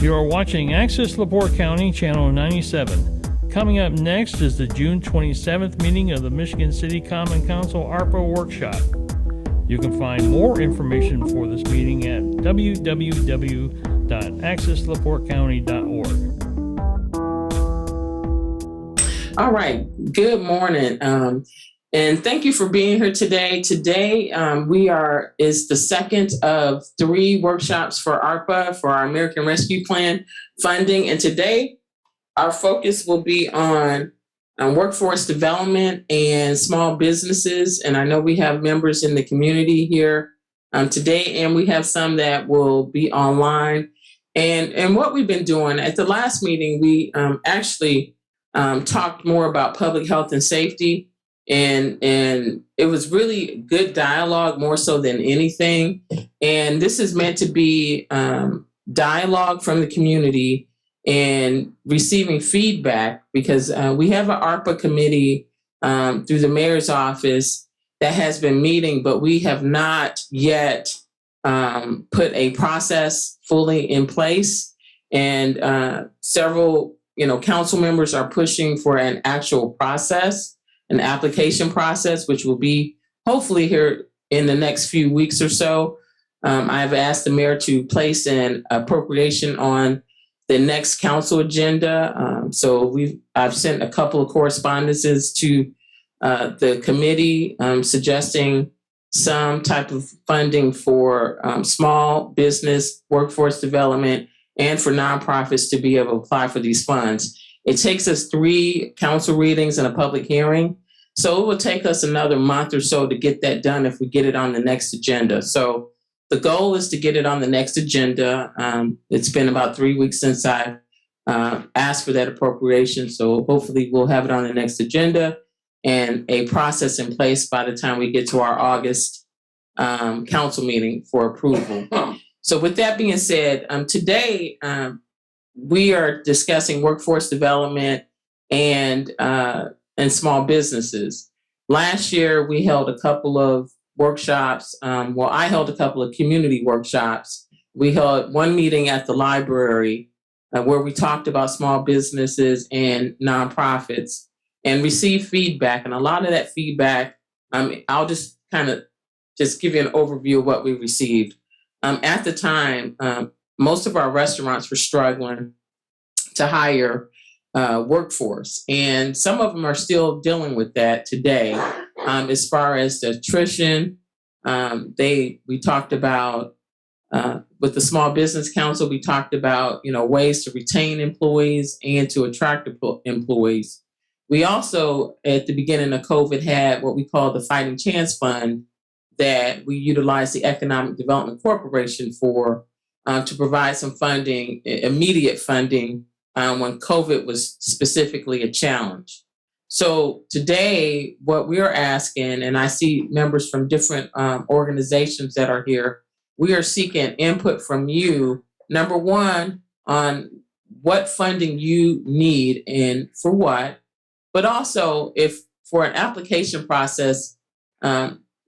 You are watching Access LaPorte County, Channel 97. Coming up next is the June 27th meeting of the Michigan City Common Council ARPA Workshop. You can find more information for this meeting at www.accesslaportecounty.org. All right. Good morning. And thank you for being here today. Today, is the second of 3 workshops for ARPA, for our American Rescue Plan funding. And today, our focus will be on workforce development and small businesses. And I know we have members in the community here today, and we have some that will be online. And what we've been doing at the last meeting, we actually talked more about public health and safety. And it was really good dialogue, more so than anything. And this is meant to be dialogue from the community and receiving feedback, because we have an ARPA committee through the mayor's office that has been meeting, but we have not yet put a process fully in place. And several, council members are pushing for an actual process, an application process, which will be hopefully here in the next few weeks or so. I've asked the mayor to place an appropriation on the next council agenda. So I've sent a couple of correspondences to the committee suggesting some type of funding for small business, workforce development, and for nonprofits to be able to apply for these funds. It takes us 3 council readings and a public hearing. So it will take us another month or so to get that done if we get it on the next agenda. So the goal is to get it on the next agenda. It's been about 3 weeks since I asked for that appropriation. So hopefully we'll have it on the next agenda and a process in place by the time we get to our August council meeting for approval. So with that being said, today, we are discussing workforce development and small businesses. Last year, we held a couple of workshops. I held a couple of community workshops. We held one meeting at the library where we talked about small businesses and nonprofits and received feedback. And a lot of that feedback, I'll just give you an overview of what we received. At the time, most of our restaurants were struggling to hire workforce, and some of them are still dealing with that today. As far as the attrition, we talked about with the Small Business Council, we talked about ways to retain employees and to attract employees. We also, at the beginning of COVID, had what we call the Fighting Chance Fund that we utilized the Economic Development Corporation for to provide some funding, immediate funding, when COVID was specifically a challenge. So today, what we're asking, and I see members from different organizations that are here, we are seeking input from you, number one, on what funding you need and for what, but also if for an application process,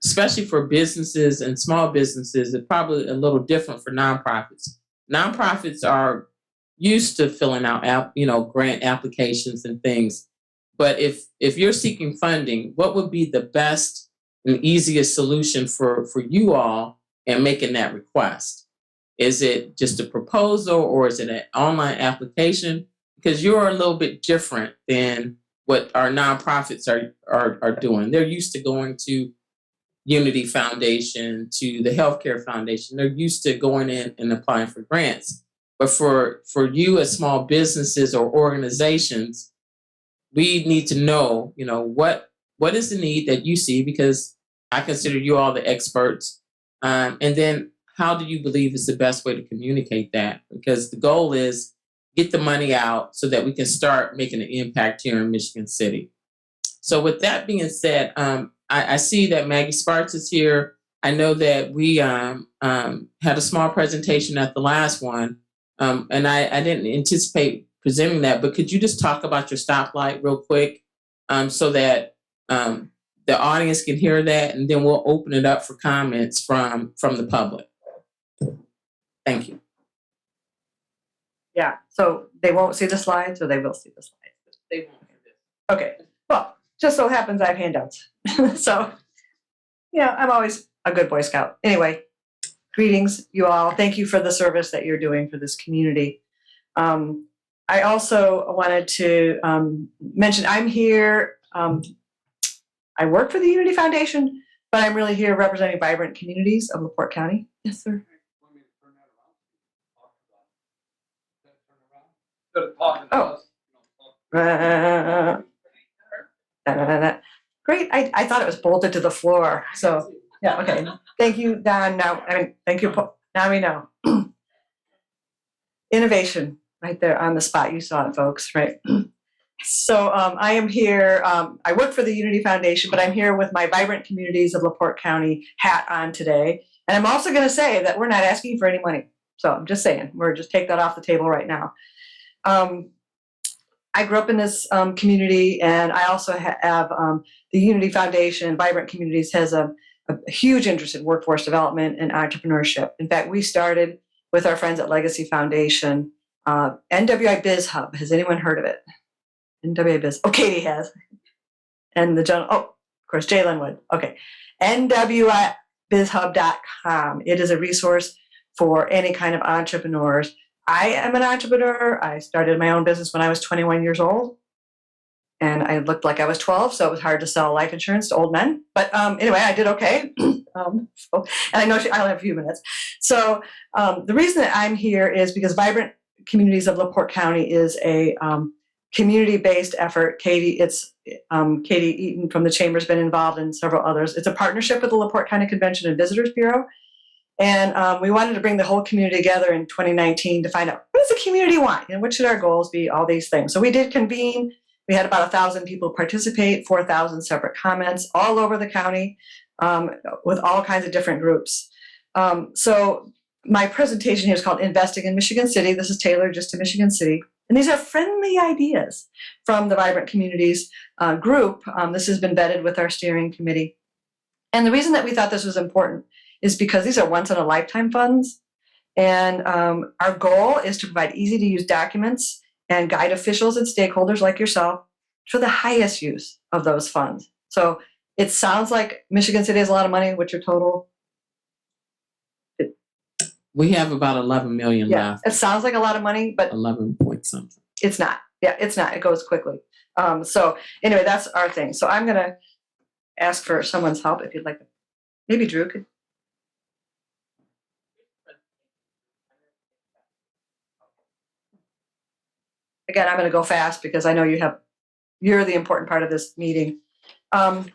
especially for businesses and small businesses, it's probably a little different for nonprofits. Nonprofits are used to filling out, grant applications and things. But if you're seeking funding, what would be the best and easiest solution for you all in making that request? Is it just a proposal or is it an online application? Because you're a little bit different than what our nonprofits are doing. They're used to going to Unity Foundation, to the Healthcare Foundation. They're used to going in and applying for grants. But for you as small businesses or organizations, we need to know, what is the need that you see, because I consider you all the experts. And then how do you believe is the best way to communicate that? Because the goal is get the money out so that we can start making an impact here in Michigan City. So with that being said, I see that Maggie Sparks is here. I know that we had a small presentation at the last one, and I didn't anticipate presenting that, but could you just talk about your stoplight real quick so that the audience can hear that, and then we'll open it up for comments from the public. Thank you. Yeah, so they won't see the slides, or they will see the slides? They won't do this. Okay, well, just so happens I have handouts. So, yeah, I'm always a good Boy Scout. Anyway, greetings, you all. Thank you for the service that you're doing for this community. I also wanted to mention I'm here. I work for the Unity Foundation, but I'm really here representing vibrant communities of LaPorte County. Yes, sir. Oh. Great. I thought it was bolted to the floor. So, yeah, okay. Thank you, Don. Now, thank you. Now we know. Innovation right there on the spot. You saw it, folks, right? So I am here. I work for the Unity Foundation, but I'm here with my Vibrant Communities of LaPorte County hat on today. And I'm also going to say that we're not asking for any money. So I'm just saying, we're just take that off the table right now. I grew up in this community, and I also have the Unity Foundation, Vibrant Communities, has a huge interest in workforce development and entrepreneurship. In fact, we started with our friends at Legacy Foundation, NWI Biz Hub. Has anyone heard of it? NWI Biz. Oh, Katie has. And the general, oh, of course, Jalen would. Okay. NWIBizHub.com. It is a resource for any kind of entrepreneurs. I am an entrepreneur. I started my own business when I was 21 years old. And I looked like I was 12, so it was hard to sell life insurance to old men. But anyway, I did okay. And I know I only have a few minutes. So the reason that I'm here is because Vibrant Communities of LaPorte County is a community-based effort. Katie Eaton from the Chamber has been involved, and several others. It's a partnership with the LaPorte County Convention and Visitors Bureau. And we wanted to bring the whole community together in 2019 to find out, what does the community want? And what should our goals be? All these things. So we did convene. We had about 1,000 people participate, 4,000 separate comments all over the county with all kinds of different groups. So my presentation here is called Investing in Michigan City. This is tailored just to Michigan City. And these are friendly ideas from the Vibrant Communities group. This has been vetted with our steering committee. And the reason that we thought this was important is because these are once-in-a-lifetime funds. And our goal is to provide easy-to-use documents and guide officials and stakeholders like yourself for the highest use of those funds. So it sounds like Michigan City has a lot of money. What's your total? We have about 11 million left. It sounds like a lot of money, but 11 point something. It's not. Yeah, it's not. It goes quickly. So anyway, that's our thing. So I'm going to ask for someone's help if you'd like to. Maybe Drew could. Again, I'm going to go fast because I know you're the important part of this meeting. So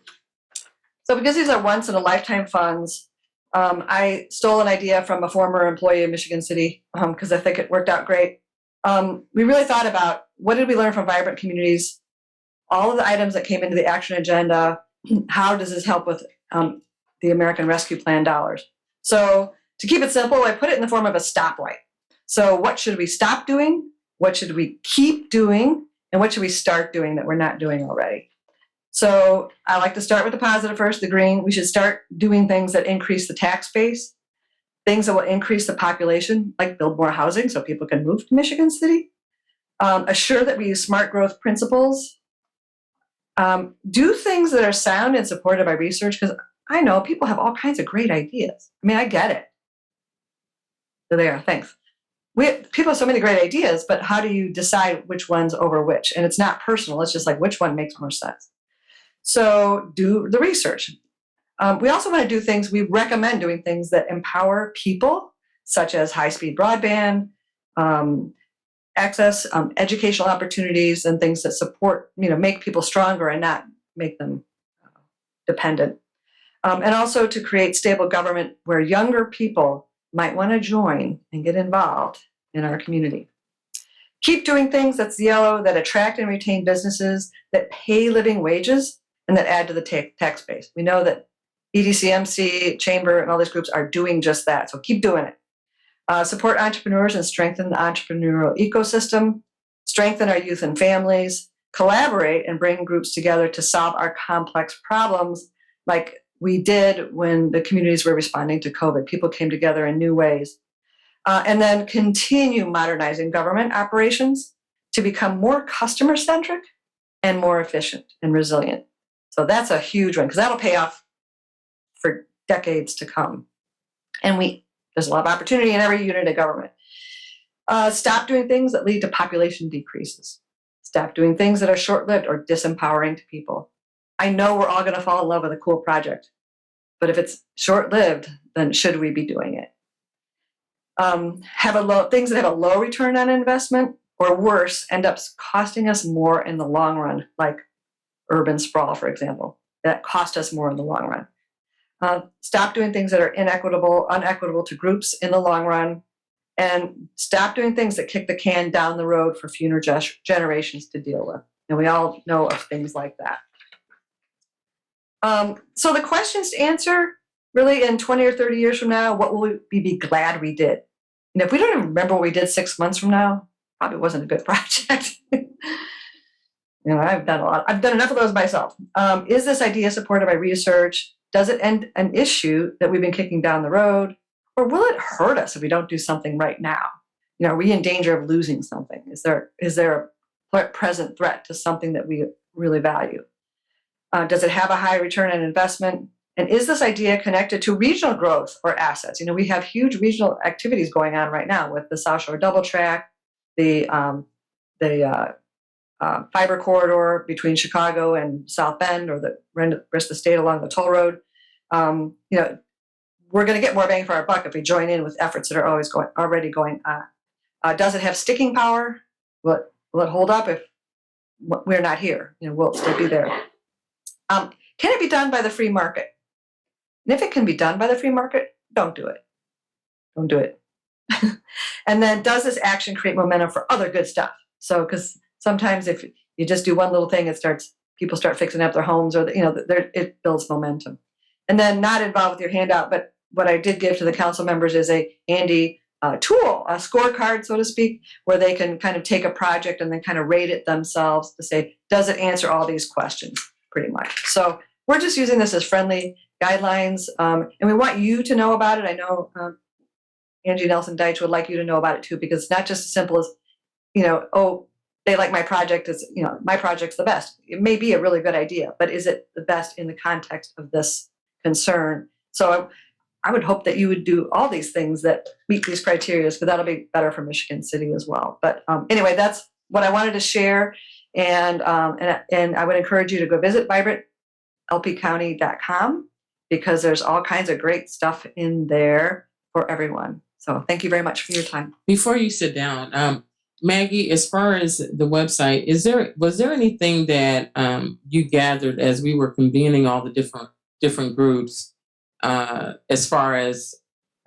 because these are once in a lifetime funds, I stole an idea from a former employee of Michigan City because I think it worked out great. We really thought about, what did we learn from Vibrant Communities? All of the items that came into the action agenda, how does this help with the American Rescue Plan dollars? So to keep it simple, I put it in the form of a stoplight. So what should we stop doing? What should we keep doing? And what should we start doing that we're not doing already? So I like to start with the positive first, the green. We should start doing things that increase the tax base, things that will increase the population, like build more housing so people can move to Michigan City. Assure that we use smart growth principles. Do things that are sound and supported by research, because I know people have all kinds of great ideas. I mean, I get it. There they are. Thanks. People have so many great ideas, but how do you decide which one's over which? And it's not personal. It's just like, which one makes more sense? So do the research. We also want to do things, we recommend doing things that empower people, such as high-speed broadband, access, educational opportunities, and things that support, make people stronger and not make them dependent. And also to create stable government where younger people might want to join and get involved in our community. Keep doing things, that's the yellow, that attract and retain businesses, that pay living wages, and that add to the tax base. We know that EDCMC, Chamber, and all these groups are doing just that, so keep doing it. Support entrepreneurs and strengthen the entrepreneurial ecosystem, strengthen our youth and families, collaborate and bring groups together to solve our complex problems like we did when the communities were responding to COVID. People came together in new ways. And then continue modernizing government operations to become more customer-centric and more efficient and resilient. So that's a huge one, because that'll pay off for decades to come. And there's a lot of opportunity in every unit of government. Stop doing things that lead to population decreases. Stop doing things that are short-lived or disempowering to people. I know we're all going to fall in love with a cool project, but if it's short-lived, then should we be doing it? Things that have a low return on investment, or worse, end up costing us more in the long run, like urban sprawl, for example. That cost us more in the long run. Stop doing things that are unequitable to groups in the long run, and stop doing things that kick the can down the road for future generations to deal with. And we all know of things like that. So the questions to answer, really, in 20 or 30 years from now, what will we be glad we did? If we don't even remember what we did 6 months from now, probably wasn't a good project. I've done enough of those myself. Is this idea supported by research? Does it end an issue that we've been kicking down the road? Or will it hurt us if we don't do something right now? Are we in danger of losing something? Is there a present threat to something that we really value? Does it have a high return on investment? And is this idea connected to regional growth or assets? We have huge regional activities going on right now with the South Shore Double Track, the fiber corridor between Chicago and South Bend, or the rest of the state along the toll road. We're going to get more bang for our buck if we join in with efforts that are already going on. Does it have sticking power? Will it hold up if we're not here? Will it still be there? Can it be done by the free market? And if it can be done by the free market, don't do it. Don't do it. And then, does this action create momentum for other good stuff? So, because sometimes if you just do one little thing, people start fixing up their homes, or it builds momentum. And then, not involved with your handout, but what I did give to the council members is a handy tool, a scorecard, so to speak, where they can kind of take a project and then kind of rate it themselves to say, does it answer all these questions? Pretty much. So we're just using this as friendly guidelines, and we want you to know about it. I know Angie Nelson Deitch would like you to know about it too, because it's not just as simple as, they like my project, my project's the best. It may be a really good idea, but is it the best in the context of this concern? So I would hope that you would do all these things that meet these criteria, because that'll be better for Michigan City as well. But anyway, that's what I wanted to share. And I would encourage you to go visit vibrantlpcounty.com, because there's all kinds of great stuff in there for everyone. So thank you very much for your time. Before you sit down, Maggie, as far as the website, was there anything that you gathered as we were convening all the different groups, as far as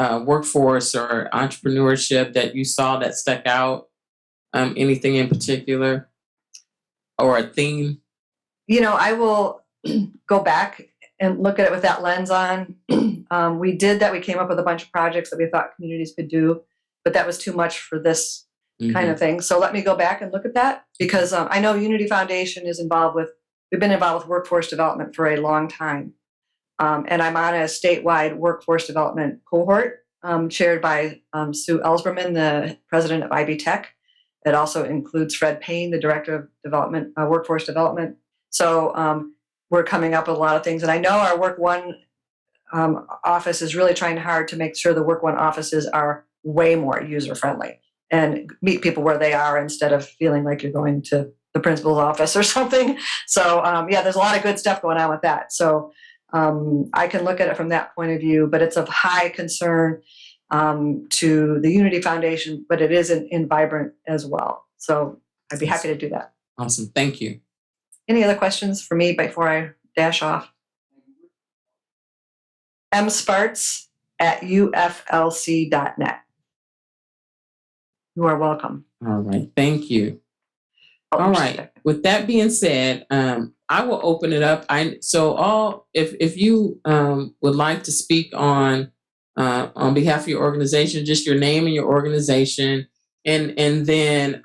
workforce or entrepreneurship, that you saw that stuck out? Anything in particular, or a theme? I will go back and look at it with that lens on. We did that. We came up with a bunch of projects that we thought communities could do, but that was too much for this kind of thing. So let me go back and look at that, because I know Unity Foundation we've been involved with workforce development for a long time. And I'm on a statewide workforce development cohort chaired by Sue Ellsberman, the president of IB Tech. It also includes Fred Payne, the director of development, workforce development. So we're coming up with a lot of things. And I know our Work One office is really trying hard to make sure the Work One offices are way more user-friendly and meet people where they are, instead of feeling like you're going to the principal's office or something. So there's a lot of good stuff going on with that. So I can look at it from that point of view, but it's of high concern to the Unity Foundation, but it is in Vibrant as well. So I'd be happy to do that. Awesome. Thank you. Any other questions for me before I dash off? msparts@uflc.net. You are welcome. All right. Thank you. All right. With that being said, I will open it up. If you would like to speak on behalf of your organization, just your name and your organization, and then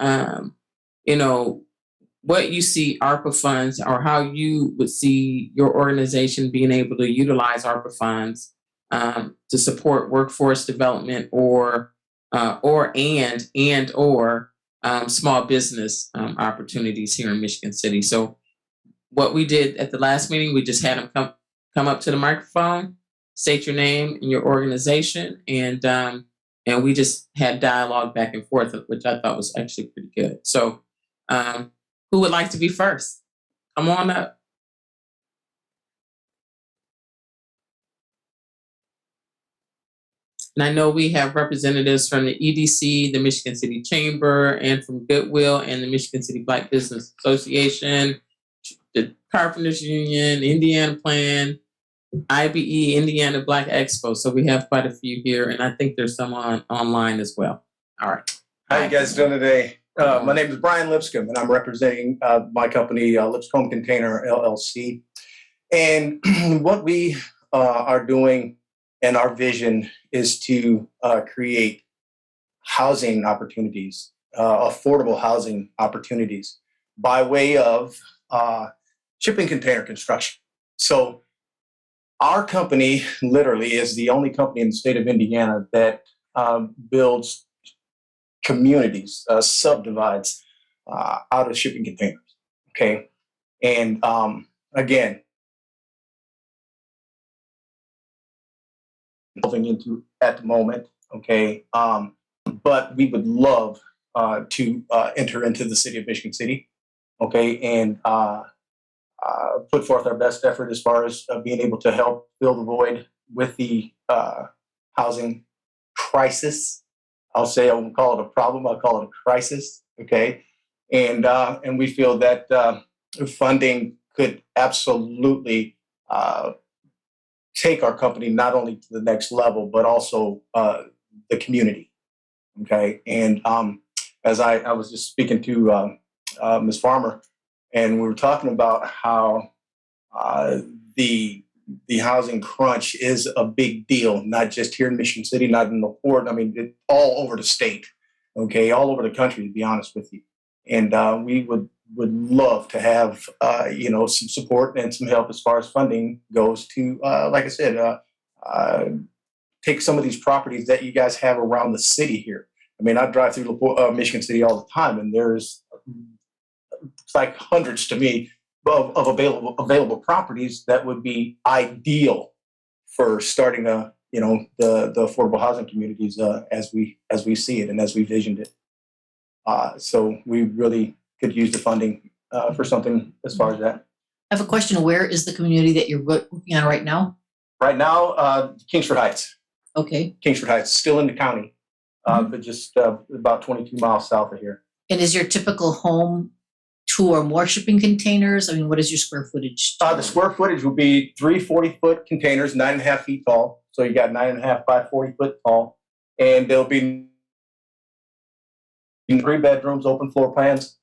what you see ARPA funds, or how you would see your organization being able to utilize ARPA funds to support workforce development or or small business opportunities here in Michigan City. So what we did at the last meeting, we just had them come up to the microphone, state your name and your organization, and we just had dialogue back and forth, which I thought was actually pretty good. So who would like to be first? Come on up. And I know we have representatives from the EDC, the Michigan City Chamber, and from Goodwill and the Michigan City Black Business Association, the Carpenters Union, Indiana Plan, IBE, Indiana Black Expo. So we have quite a few here, and I think there's some online as well. All right. How you guys doing today? My name is Brian Lipscomb, and I'm representing my company, Lipscomb Container LLC. And what we are doing and our vision is to create housing opportunities, affordable housing opportunities by way of shipping container construction. So our company literally is the only company in the state of Indiana that builds communities, subdivides out of shipping containers. Okay. And again, moving into at the moment. Okay. But we would love to enter into the city of Michigan City. Okay. And put forth our best effort as far as being able to help fill the void with the housing crisis. I won't call it a problem. I'll call it a crisis. Okay. And we feel that funding could absolutely take our company not only to the next level, but also the community. Okay. And as I was just speaking to Ms. Farmer, and we were talking about how the housing crunch is a big deal, not just here in Michigan City, not in the port. I mean, all over the state, okay, all over the country, to be honest with you. And we would love to have, some support and some help as far as funding goes to, like I said, take some of these properties that you guys have around the city here. I mean, I drive through Michigan City all the time, and it's like hundreds to me of available properties that would be ideal for starting the affordable housing communities as we see it and as we visioned it. So we really could use the funding for something as far as that. I have a question. Where is the community that you're working on right now? Right now, Kingsford Heights. Okay. Kingsford Heights, still in the county, but just about 22 miles south of here. And is your typical home 2 or more shipping containers? I mean, what is your square footage? The square footage will be 3 40-foot containers, 9.5 feet tall. So you got 9.5 by 40 foot tall, and there'll be 3 bedrooms, open floor plans,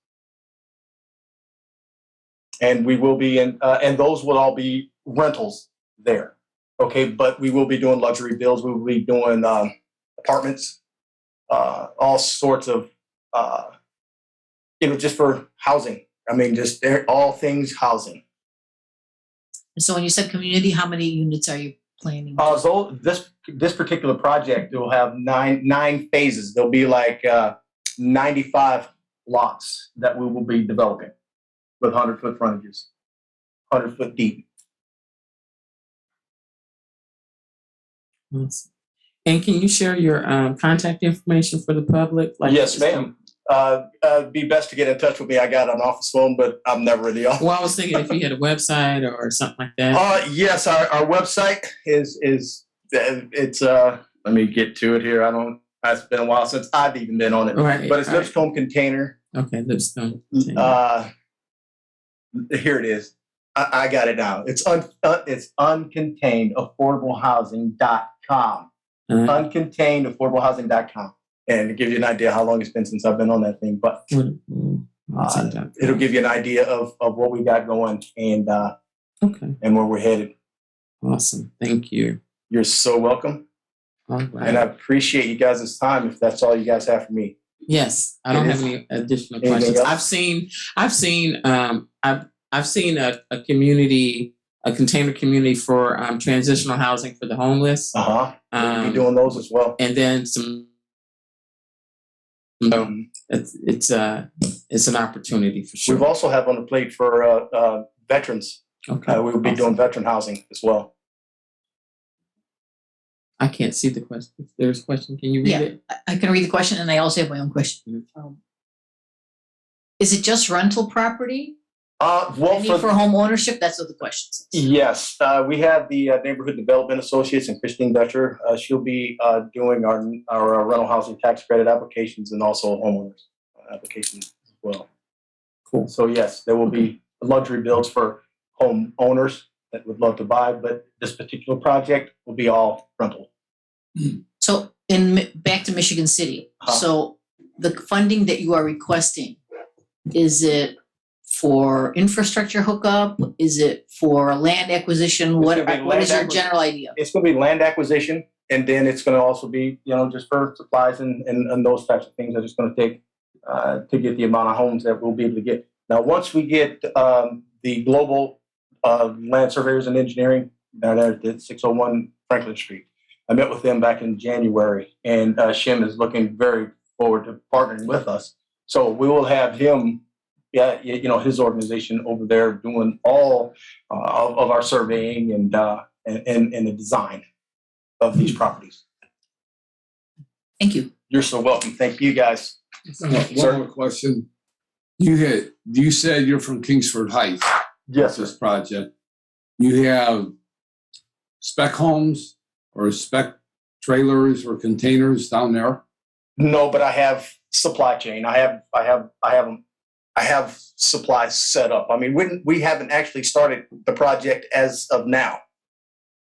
and we will be in, and those will all be rentals there. Okay, but we will be doing luxury builds. We will be doing apartments, all sorts of, just for housing. I mean, just all things housing. So when you said community, how many units are you planning? So this particular project will have nine phases. There'll be like 95 lots that we will be developing with 100-foot frontages, 100-foot deep. And can you share your contact information for the public? Yes, ma'am. Be best to get in touch with me. I got an office phone, but I'm never in the office. Well, I was thinking if you had a website or something like that. Yes, our website is it's let me get to it here. It's been a while since I've even been on it. Right. But it's Lipscomb Container. Okay, Lipscomb Container. Here it is. I got it now. It's uncontained affordablehousing.com. Uncontained-affordablehousing.com. And to give you an idea how long it's been since I've been on that thing, but it'll give you an idea of what we got going and where we're headed. Awesome. Thank you. You're so welcome. All right. And I appreciate you guys' time if that's all you guys have for me. Yes, I don't have any additional Anything questions. else? I've seen a community, a container community for transitional housing for the homeless. We'll be doing those as well. And then some So it's an opportunity for sure. We've also have on the plate for veterans. Okay. We will be doing veteran housing as well. I can't see the question. If there's a question, can you read Yeah. it? I can read the question, and I also have my own question. Is it just rental property? Well, Need for home ownership? That's what the question says. yes, we have the Neighborhood Development Associates and Christine Dutcher. She'll be doing our rental housing tax credit applications and also homeowners applications as well. Cool. So yes, there will be luxury builds for home owners that would love to buy, but this particular project will be all rental. So back to Michigan City. Uh-huh. So the funding that you are requesting, is it for infrastructure hookup? Is it for land acquisition? It's What gonna be what land is your acquisition. general idea? It's going to be land acquisition, and then it's going to also be, just for supplies and those types of things that it's going to take to get the amount of homes that we'll be able to get. Now, once we get the global land surveyors and engineering down there at 601 Franklin Street, I met with them back in January, and Shim is looking very forward to partnering with us. So we will have him, his organization over there doing all of our surveying and the design of these properties. Thank you. You're so welcome. Thank you, guys. One more question. You said you're from Kingsford Heights, Yes, this project. You have spec homes or spec trailers or containers down there? No, but I have supply chain. I have supplies set up. I mean, we haven't actually started the project as of now.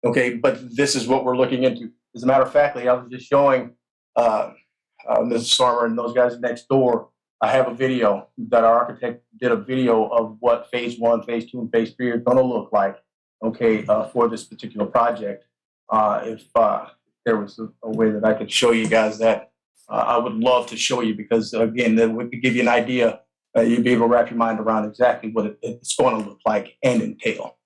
Okay, but this is what we're looking into. As a matter of fact, I was just showing Mrs. Farmer and those guys next door. I have a video that our architect did a video of what phase 1, phase 2, and phase 3 are going to look like. Okay, for this particular project. If there was a way that I could show you guys that, I would love to show you, because again, then we could give you an idea. You'd be able to wrap your mind around exactly what it's going to look like and entail.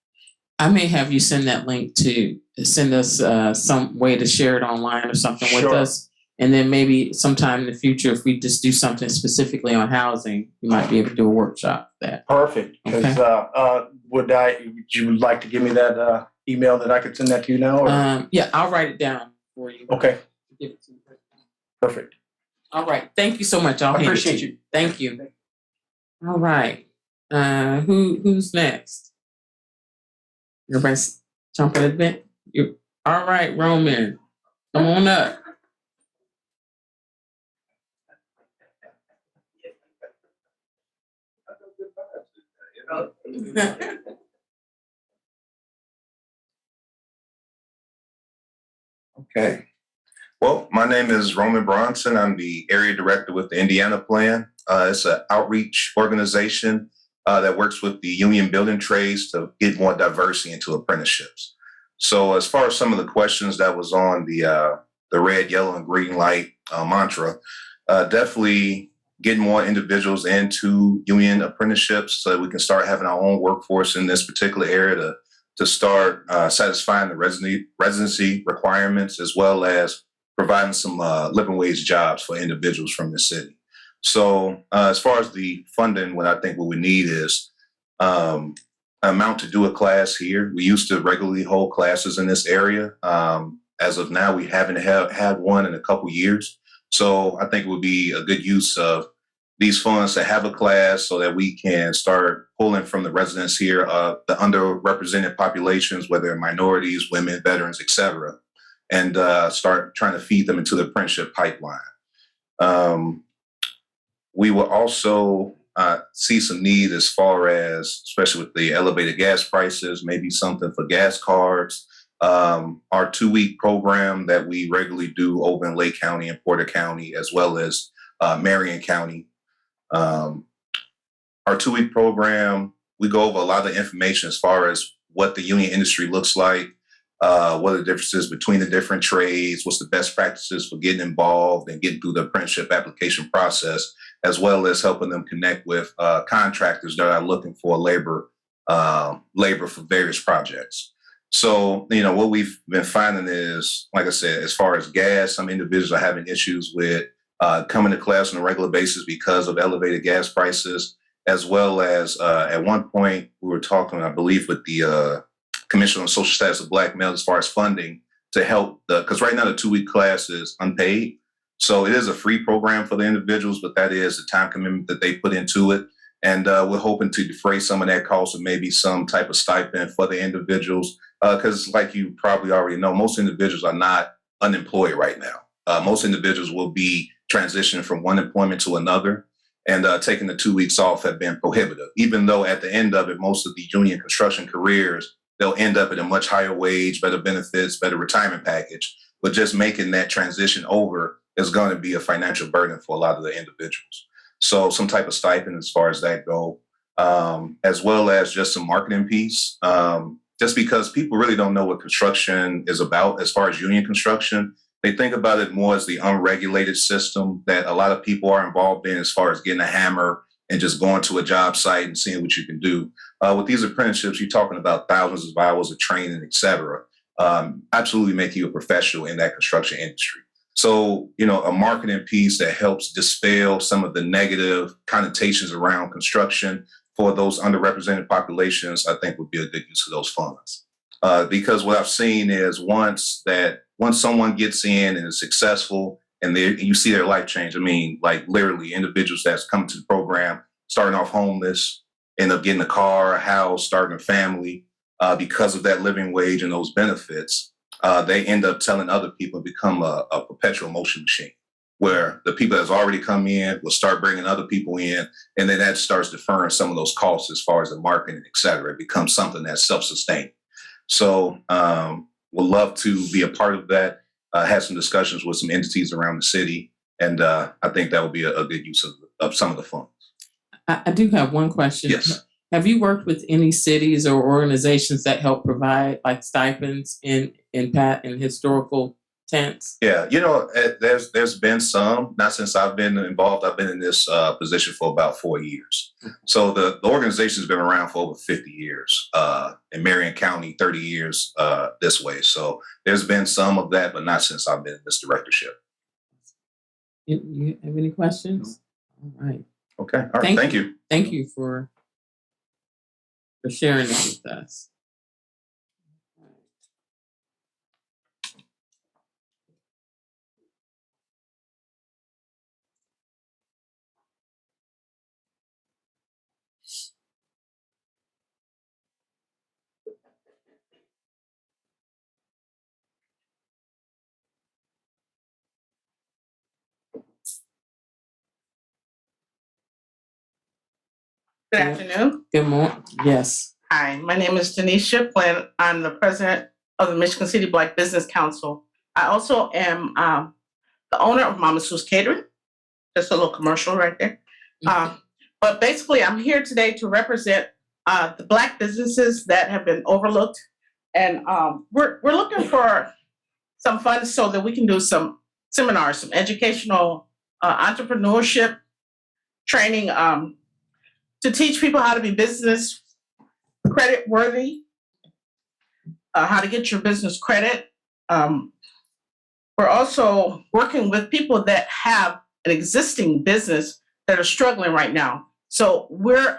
I may have you send that link to send us some way to share it online or something with Sure. us. And then maybe sometime in the future, if we just do something specifically on housing, you might be able to do a workshop for that. Perfect. Because would you like to give me that email that I could send that to you now? Or? Yeah, I'll write it down for you. Okay. Give it to you. Perfect. All right. Thank you so much. I'll I hand it to appreciate you. Thank you. All right. Who's next? Everybody's jumping a bit. All right, Roman. Come on up. Okay. Well, my name is Roman Bronson. I'm the area director with the Indiana Plan. It's an outreach organization that works with the union building trades to get more diversity into apprenticeships. So as far as some of the questions that was on the red, yellow, and green light mantra, definitely getting more individuals into union apprenticeships so that we can start having our own workforce in this particular area to start satisfying the residency requirements, as well as providing some living wage jobs for individuals from the city. So as far as the funding, what I think what we need is amount to do a class here. We used to regularly hold classes in this area. As of now, we haven't had one in a couple years. So I think it would be a good use of these funds to have a class so that we can start pulling from the residents here, the underrepresented populations, whether minorities, women, veterans, et cetera, and start trying to feed them into the apprenticeship pipeline. We will also see some need as far as, especially with the elevated gas prices, maybe something for gas cards. Our 2-week program that we regularly do over in Lake County and Porter County, as well as Marion County. Our 2-week program, we go over a lot of the information as far as what the union industry looks like, what are the differences between the different trades, what's the best practices for getting involved and getting through the apprenticeship application process, as well as helping them connect with contractors that are looking for labor for various projects. So, what we've been finding is, like I said, as far as gas, some individuals are having issues with coming to class on a regular basis because of elevated gas prices, as well as at one point we were talking, I believe, with the Commission on Social Status of Black Males as far as funding to help because right now the 2-week class is unpaid. So it is a free program for the individuals, but that is the time commitment that they put into it. And we're hoping to defray some of that cost with maybe some type of stipend for the individuals. Because like you probably already know, most individuals are not unemployed right now. Most individuals will be transitioning from one employment to another, and taking the 2 weeks off have been prohibitive, even though at the end of it, most of the union construction careers, they'll end up at a much higher wage, better benefits, better retirement package. But just making that transition over is going to be a financial burden for a lot of the individuals. So some type of stipend as far as that go, as well as just some marketing piece. Just because people really don't know what construction is about as far as union construction. They think about it more as the unregulated system that a lot of people are involved in as far as getting a hammer and just going to a job site and seeing what you can do. With these apprenticeships, you're talking about thousands of hours of training, et cetera, absolutely make you a professional in that construction industry. So, a marketing piece that helps dispel some of the negative connotations around construction for those underrepresented populations, I think would be a good use of those funds. Because what I've seen is once someone gets in and is successful and you see their life change, I mean, like literally individuals that's come to the program, starting off homeless, end up getting a car, a house, starting a family because of that living wage and those benefits. They end up telling other people, become a perpetual motion machine where the people that's already come in will start bringing other people in, and then that starts deferring some of those costs as far as the marketing, et cetera. It becomes something that's self-sustaining. So we'll love to be a part of that, have some discussions with some entities around the city, and I think that would be a good use of some of the funds. I do have one question. Yes. Have you worked with any cities or organizations that help provide like stipends in historical tents? Yeah, there's been some, not since I've been involved. I've been in this position for about 4 years. So the organization's been around for over 50 years. In Marion County, 30 years this way. So there's been some of that, but not since I've been in this directorship. You have any questions? All right. Okay. All right. Thank you. Thank you for sharing that with us. Good afternoon. Good morning. Yes. Hi, my name is Denise Shiplin. I'm the president of the Michigan City Black Business Council. I also am the owner of Mama Sue's Catering. Just a little commercial right there. But basically, I'm here today to represent the Black businesses that have been overlooked. And we're looking for some funds so that we can do some seminars, some educational entrepreneurship training to teach people how to be business credit worthy, how to get your business credit. We're also working with people that have an existing business that are struggling right now. So we're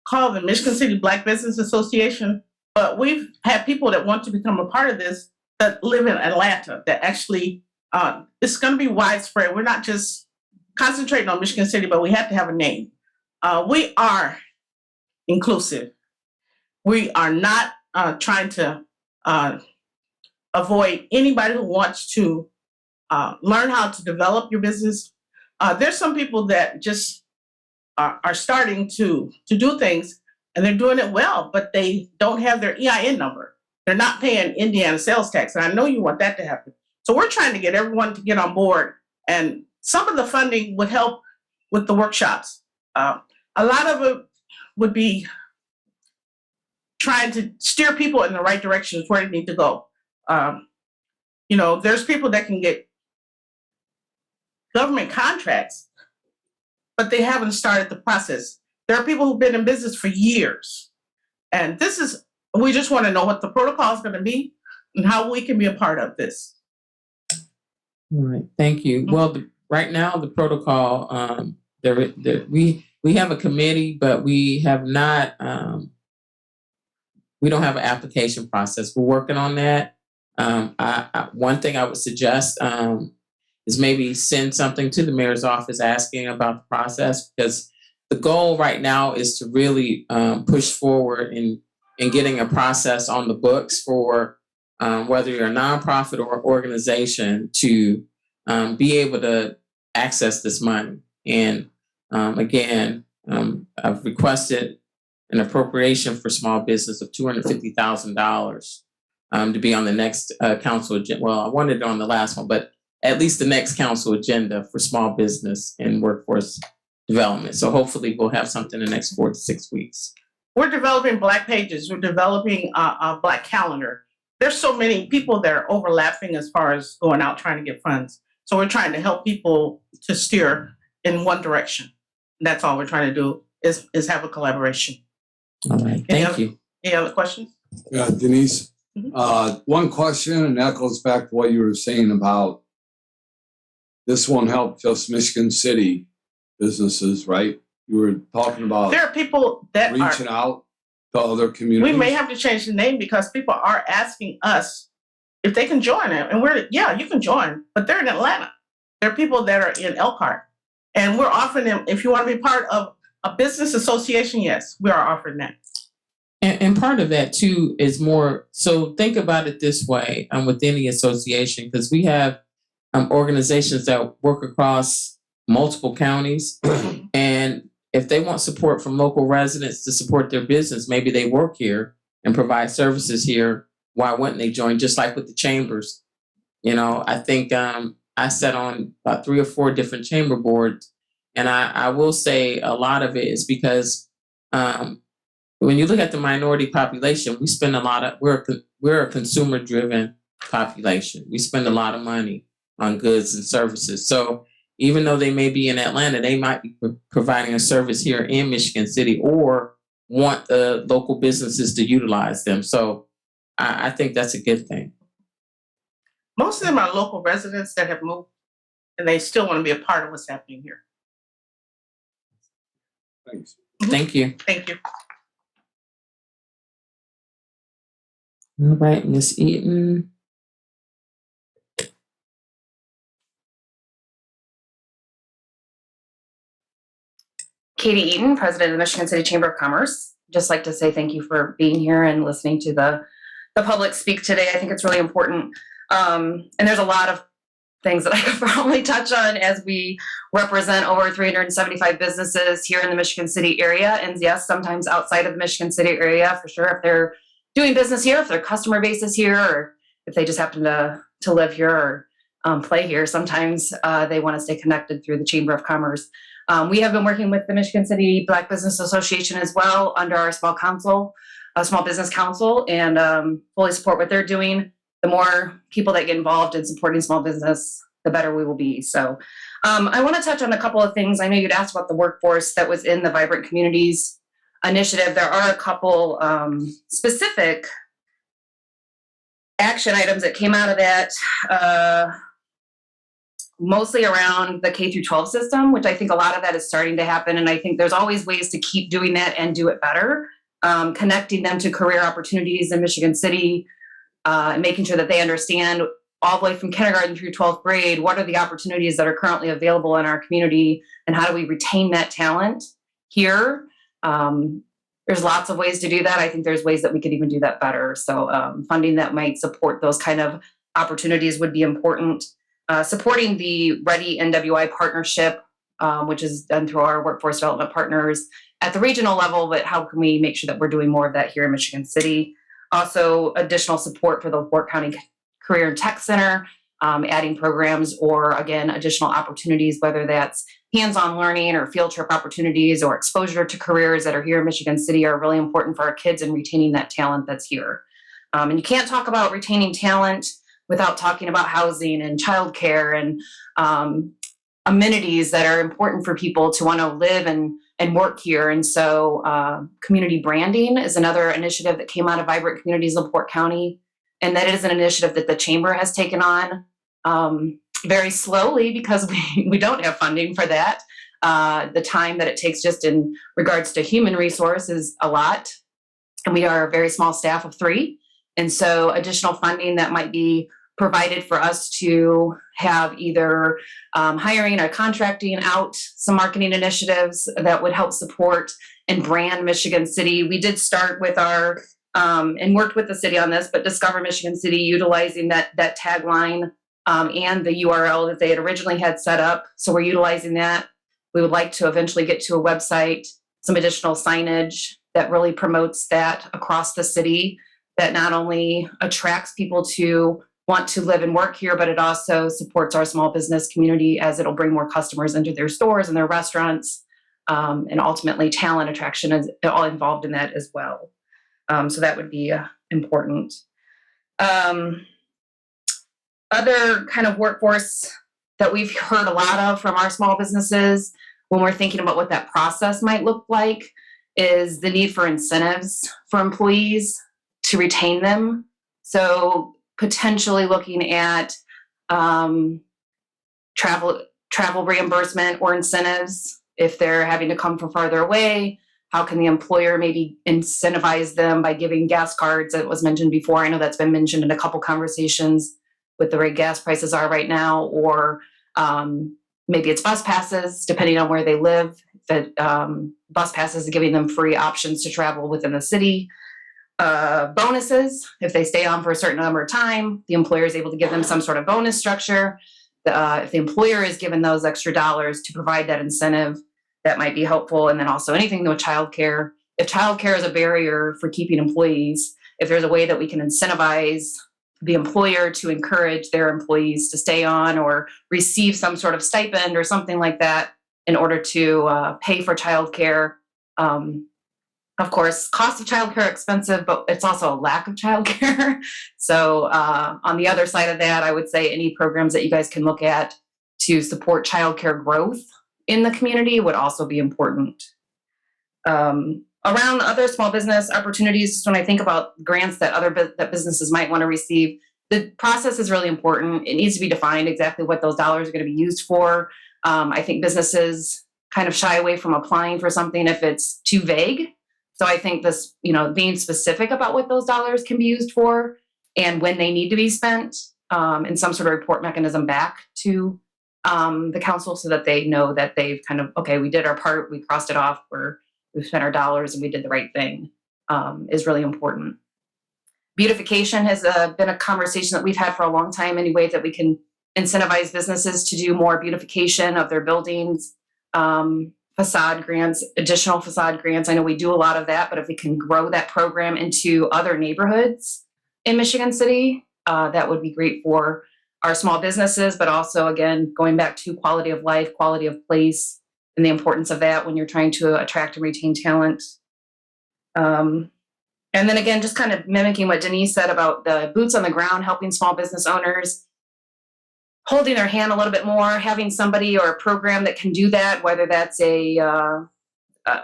called the Michigan City Black Business Association, but we've had people that want to become a part of this that live in Atlanta that actually, it's going to be widespread. We're not just concentrating on Michigan City, but we have to have a name. We are inclusive. We are not trying to avoid anybody who wants to learn how to develop your business. There's some people that just are starting to do things and they're doing it well, but they don't have their EIN number. They're not paying Indiana sales tax. And I know you want that to happen. So we're trying to get everyone to get on board. And some of the funding would help with the workshops. A lot of it would be trying to steer people in the right directions where they need to go. There's people that can get government contracts, but they haven't started the process. There are people who've been in business for years. And we just want to know what the protocol is going to be and how we can be a part of this. All right. Thank you. Well, right now the protocol, we have a committee, but we have not, we don't have an application process. We're working on that. One thing I would suggest is maybe send something to the mayor's office asking about the process, because the goal right now is to really push forward in getting a process on the books for whether you're a nonprofit or organization to be able to access this money. And again, I've requested an appropriation for small business of $250,000 to be on the next council agenda. Well, I wanted it on the last one, but at least the next council agenda for small business and workforce development. So hopefully we'll have something in the next 4 to 6 weeks. We're developing Black pages. We're developing a Black calendar. There's so many people that are overlapping as far as going out trying to get funds. So we're trying to help people to steer in one direction. That's all we're trying to do is have a collaboration. All right, thank you. Any other questions? Yeah, Denise, one question, and that goes back to what you were saying about this won't help just Michigan City businesses, right? You were talking about There are people that reaching out to other communities. We may have to change the name because people are asking us if they can join it. And you can join, but they're in Atlanta. There are people that are in Elkhart. And we're offering them, if you want to be part of a business association, yes, we are offering that. And part of that too is more, so think about it this way within the association, because we have organizations that work across multiple counties. And if they want support from local residents to support their business, maybe they work here and provide services here. Why wouldn't they join? Just like with the chambers. I think I sat on about 3 or 4 different chamber boards. And I will say a lot of it is because when you look at the minority population, we spend we're a consumer driven population. We spend a lot of money on goods and services. So even though they may be in Atlanta, they might be providing a service here in Michigan City or want the local businesses to utilize them. So I think that's a good thing. Most of them are local residents that have moved and they still want to be a part of what's happening here. Thanks. Thank you. Thank you. All right, Ms. Eaton. Katie Eaton, President of the Michigan City Chamber of Commerce. Just like to say thank you for being here and listening to the public speak today. I think it's really important. And there's a lot of things that I could probably touch on as we represent over 375 businesses here in the Michigan City area. And yes, sometimes outside of the Michigan City area, for sure, if they're doing business here, if their customer base is here, or if they just happen to live here or play here, sometimes they want to stay connected through the Chamber of Commerce. We have been working with the Michigan City Black Business Association as well under our small business council, and fully support what they're doing. The more people that get involved in supporting small business, the better we will be. So I want to touch on a couple of things. I know you'd asked about the workforce that was in the Vibrant Communities initiative. There are a couple specific action items that came out of that, mostly around the K through 12 system, which I think a lot of that is starting to happen. And I think there's always ways to keep doing that and do it better, connecting them to career opportunities in Michigan City, and making sure that they understand all the way from kindergarten through 12th grade, what are the opportunities that are currently available in our community and how do we retain that talent here? There's lots of ways to do that. I think there's ways that we could even do that better. So funding that might support those kind of opportunities would be important. Supporting the Ready NWI partnership, which is done through our workforce development partners at the regional level, but how can we make sure that we're doing more of that here in Michigan City? Also, additional support for the Fort County Career and Tech Center, adding programs or, again, additional opportunities, whether that's hands-on learning or field trip opportunities or exposure to careers that are here in Michigan City are really important for our kids and retaining that talent that's here. And you can't talk about retaining talent without talking about housing and childcare and amenities that are important for people to want to live and work here. And so community branding is another initiative that came out of Vibrant Communities of Port County. And that is an initiative that the Chamber has taken on. very slowly because we don't have funding for that. The time that it takes just in regards to human resource is a lot. And we are a very small staff of 3. And so additional funding that might be provided for us to have either hiring or contracting out some marketing initiatives that would help support and brand Michigan City. We did start with our, and worked with the city on this, but Discover Michigan City, utilizing that tagline and the URL that they had originally had set up. So we're utilizing that. We would like to eventually get to a website, some additional signage that really promotes that across the city, that not only attracts people to want to live and work here, but it also supports our small business community as it'll bring more customers into their stores and their restaurants. And ultimately talent attraction is all involved in that as well. So that would be important. Other kind of workforce that we've heard a lot of from our small businesses when we're thinking about what that process might look like is the need for incentives for employees to retain them. So potentially looking at travel reimbursement or incentives if they're having to come from farther away. How can the employer maybe incentivize them by giving gas cards? That was mentioned before. I know that's been mentioned in a couple conversations with the way gas prices are right now, or maybe it's bus passes, depending on where they live, that bus passes giving them free options to travel within the city. Bonuses, if they stay on for a certain number of time, the employer is able to give them some sort of bonus structure. If the employer is given those extra dollars to provide that incentive, that might be helpful. And then also anything with childcare. If childcare is a barrier for keeping employees, if there's a way that we can incentivize the employer to encourage their employees to stay on or receive some sort of stipend or something like that in order to pay for childcare. Of course, cost of childcare expensive, but it's also a lack of childcare. So on the other side of that, I would say any programs that you guys can look at to support childcare growth in the community would also be important. Around other small business opportunities, when I think about grants that businesses might want to receive, the process is really important. It needs to be defined exactly what those dollars are going to be used for. I think businesses kind of shy away from applying for something if it's too vague. So I think this, being specific about what those dollars can be used for and when they need to be spent, and some sort of report mechanism back to the council so that they know that they've kind of, okay, we did our part, we crossed it off, we've spent our dollars and we did the right thing, is really important. Beautification has been a conversation that we've had for a long time anyway, that we can incentivize businesses to do more beautification of their buildings, facade grants, additional facade grants. I know we do a lot of that, but if we can grow that program into other neighborhoods in Michigan City, that would be great for our small businesses, but also, again, going back to quality of life, quality of place, and the importance of that when you're trying to attract and retain talent. And then again, just kind of mimicking what Denise said about the boots on the ground, helping small business owners, holding their hand a little bit more, having somebody or a program that can do that, whether that's a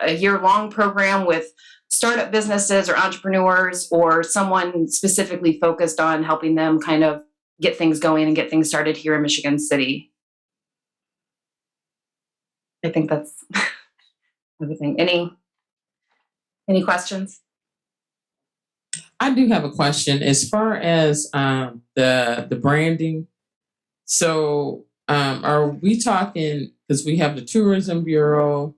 year-long program with startup businesses or entrepreneurs, or someone specifically focused on helping them kind of get things going and get things started here in Michigan City. I think that's everything. Any questions? I do have a question as far as the branding. So are we talking, because we have the Tourism Bureau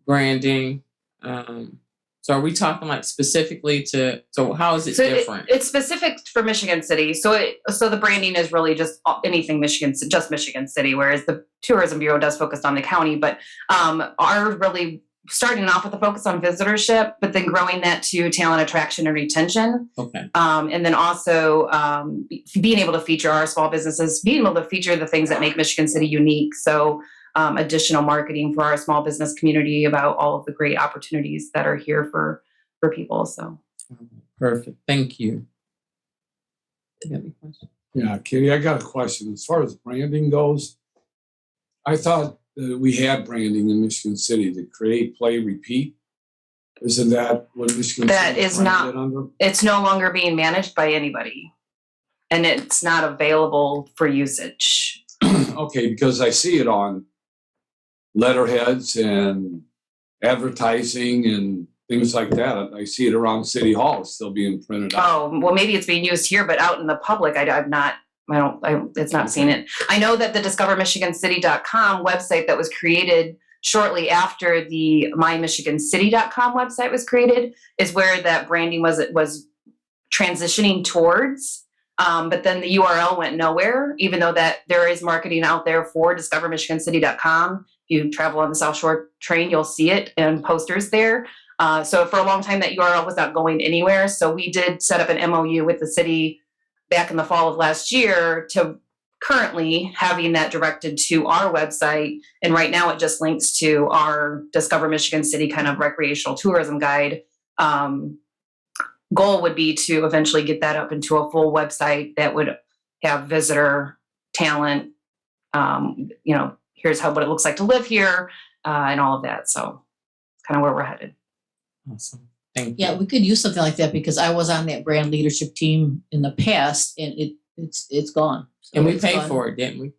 branding, so are we talking like specifically so how is it different? It's specific for Michigan City. So the branding is really just anything just Michigan City, whereas the Tourism Bureau does focus on the county, but are really starting off with a focus on visitorship, but then growing that to talent attraction and retention. Okay. And then also being able to feature our small businesses, being able to feature the things that make Michigan City unique. So additional marketing for our small business community about all of the great opportunities that are here for people. So perfect. Thank you. Do you have any questions? Yeah, Katie, I got a question. As far as branding goes, I thought we had branding in Michigan City to create, play, repeat. Isn't that what Michigan that City is not, under? it's no longer being managed by anybody. and it's not available for usage. Okay, because I see it on letterheads and advertising and things like that. I see it around City Hall still being printed out. Oh, well, maybe it's being used here, but out in the public, it's not seen it. I know that the discovermichigancity.com website that was created shortly after the mymichigancity.com website was created is where that branding was transitioning towards. But then the URL went nowhere, even though that there is marketing out there for discovermichigancity.com. If you travel on the South Shore train, you'll see it and posters there. So for a long time, that URL was not going anywhere. So we did set up an MOU with the city back in the fall of last year to currently having that directed to our website. And right now it just links to our Discover Michigan City kind of recreational tourism guide. Goal would be to eventually get that up into a full website that would have visitor talent, here's what it looks like to live here, and all of that. So it's kind of where we're headed. Awesome. Thank you. Yeah, we could use something like that because I was on that brand leadership team in the past and it's gone. So And we it's paid gone. for it, didn't we?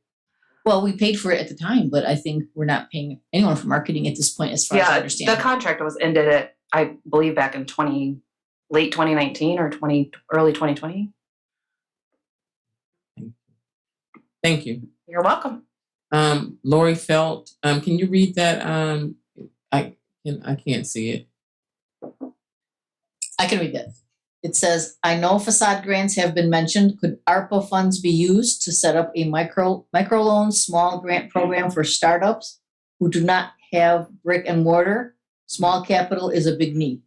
Well, we paid for it at the time, but I think we're not paying anyone for marketing at this point, as far as I understand. The contract was ended at, I believe, back in late 2019 or early 2020. Thank you. You're welcome. Lori Felt, can you read that? I can't see it. I can read that. It says, I know facade grants have been mentioned. Could ARPA funds be used to set up a microloan small grant program for startups who do not have brick and mortar? Small capital is a big need.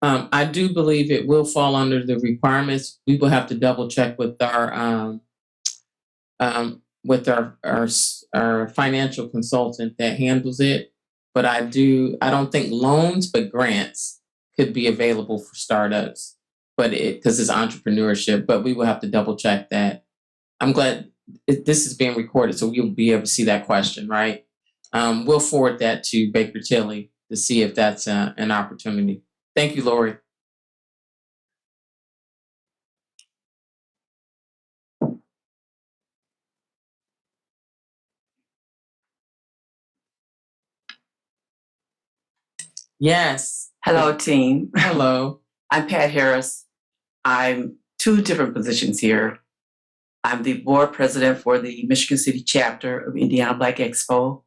I do believe it will fall under the requirements. We will have to double check with our financial consultant that handles it. But I don't think loans, but grants could be available for startups, because it's entrepreneurship, but we will have to double check that. I'm glad this is being recorded, so you'll be able to see that question, right? We'll forward that to Baker Tilly to see if that's an opportunity. Thank you, Lori. Yes. Hello, team. Hello. I'm Pat Harris. I'm two different positions here. I'm the board president for the Michigan City chapter of Indiana Black Expo.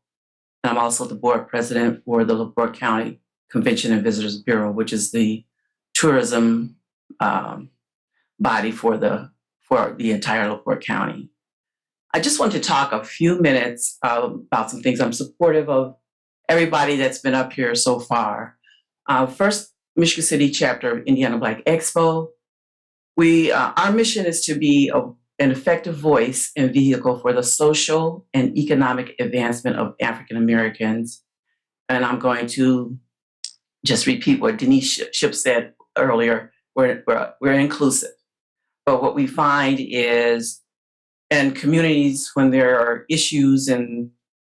And I'm also the board president for the LaPorte County Convention and Visitors Bureau, which is the tourism body for the entire LaPorte County. I just want to talk a few minutes about some things. I'm supportive of everybody that's been up here so far. First, Michigan City chapter of Indiana Black Expo. Our mission is to be an effective voice and vehicle for the social and economic advancement of African Americans. And I'm going to just repeat what Denise Ship said earlier. We're inclusive. But what we find is in communities, when there are issues and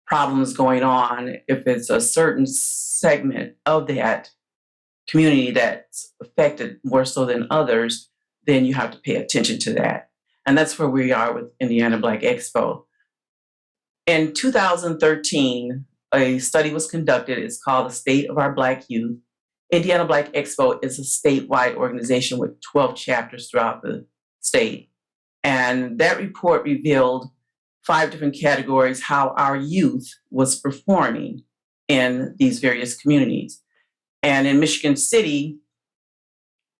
problems going on, if it's a certain segment of that community that's affected more so than others, then you have to pay attention to that. And that's where we are with Indiana Black Expo. In 2013, a study was conducted. It's called The State of Our Black Youth. Indiana Black Expo is a statewide organization with 12 chapters throughout the state. And that report revealed 5 different categories how our youth was performing in these various communities. And in Michigan City,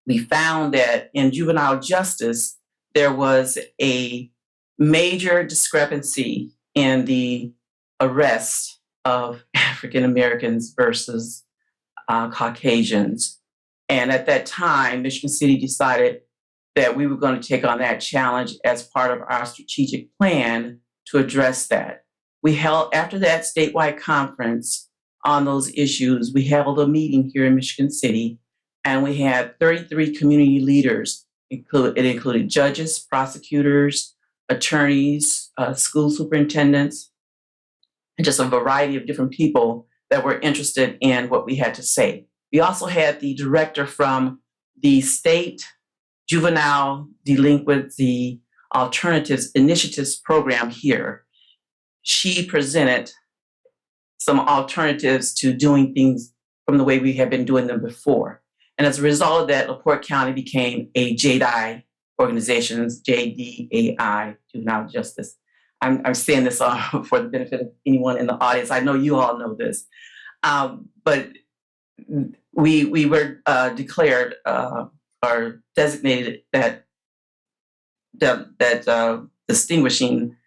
we found that in juvenile justice, there was a major discrepancy in the arrest of African Americans versus Caucasians. And at that time, Michigan City decided that we were going to take on that challenge as part of our strategic plan to address that. We held, after that statewide conference on those issues, we held a meeting here in Michigan City, and we had 33 community leaders. It included judges, prosecutors, attorneys, school superintendents, and just a variety of different people that were interested in what we had to say. We also had the director from the state juvenile delinquency alternatives initiatives program here, she presented some alternatives to doing things from the way we have been doing them before. And as a result of that, LaPorte County became a JDI organization, JDAI, Juvenile Justice. I'm saying this for the benefit of anyone in the audience. I know you all know this. But we were declared or designated that distinguishing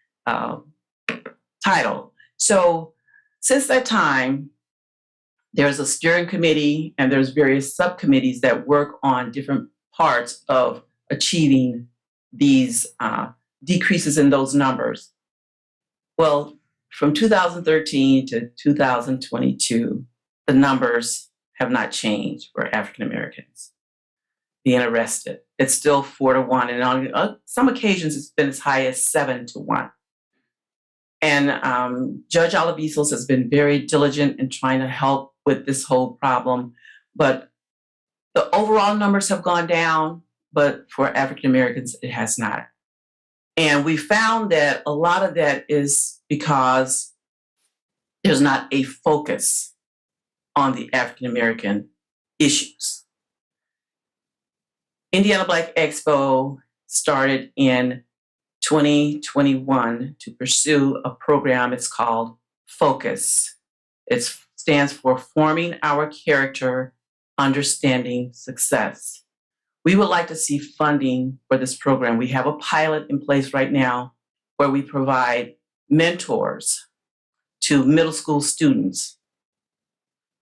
title. So since that time, there's a steering committee and there's various subcommittees that work on different parts of achieving these decreases in those numbers. Well, from 2013 to 2022, the numbers have not changed for African Americans being arrested. It's still 4 to 1, and on some occasions it's been as high as 7 to 1. And Judge Alavisos has been very diligent in trying to help with this whole problem, but the overall numbers have gone down, but for African Americans, it has not. And we found that a lot of that is because there's not a focus on the African American issues. Indiana Black Expo started in 2021 to pursue a program. It's called Focus. It stands for Forming Our Character, Understanding Success. We would like to see funding for this program. We have a pilot in place right now where we provide mentors to middle school students.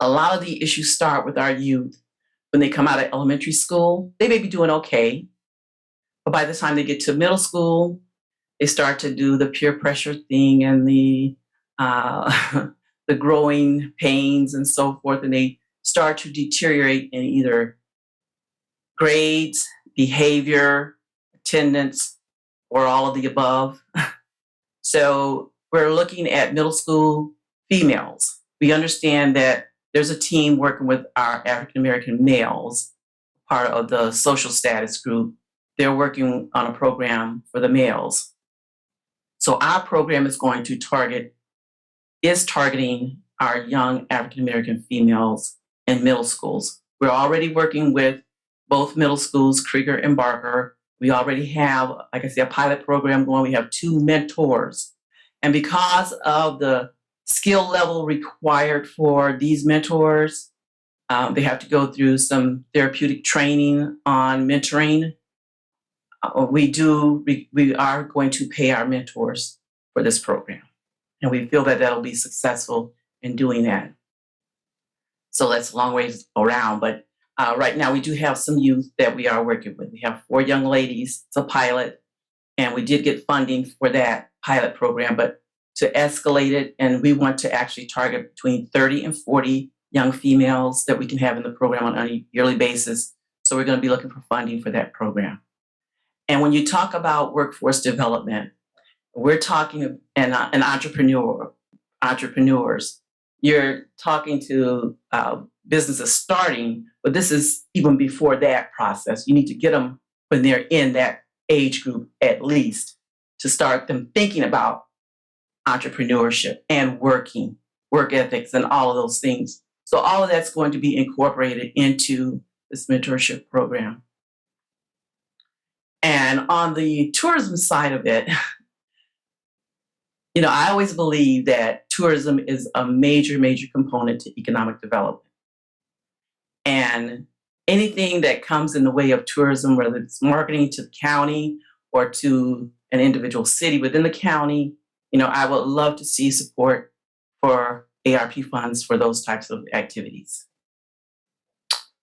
A lot of the issues start with our youth. When they come out of elementary school, they may be doing okay, but by the time they get to middle school, they start to do the peer pressure thing and the growing pains and so forth, and they start to deteriorate in either grades, behavior, attendance, or all of the above. So we're looking at middle school females. We understand that there's a team working with our African American males, part of the social status group. They're working on a program for the males. So our program is going to targeting our young African American females in middle schools. We're already working with both middle schools, Krieger and Barker. We already have, like I said, a pilot program going. We have 2 mentors. And because of the skill level required for these mentors, they have to go through some therapeutic training on mentoring. We are going to pay our mentors for this program. And we feel that that'll be successful in doing that. So that's a long ways around, but right now we do have some youth that we are working with. We have 4 young ladies, it's a pilot, and we did get funding for that pilot program, but to escalate it, and we want to actually target between 30 and 40 young females that we can have in the program on a yearly basis. So we're going to be looking for funding for that program. And when you talk about workforce development, we're talking an entrepreneurs. You're talking to businesses starting, but this is even before that process. You need to get them when they're in that age group at least to start them thinking about entrepreneurship and work ethics and all of those things. So all of that's going to be incorporated into this mentorship program. And on the tourism side of it, I always believe that tourism is a major, major component to economic development. And anything that comes in the way of tourism, whether it's marketing to the county or to an individual city within the county, I would love to see support for ARP funds for those types of activities.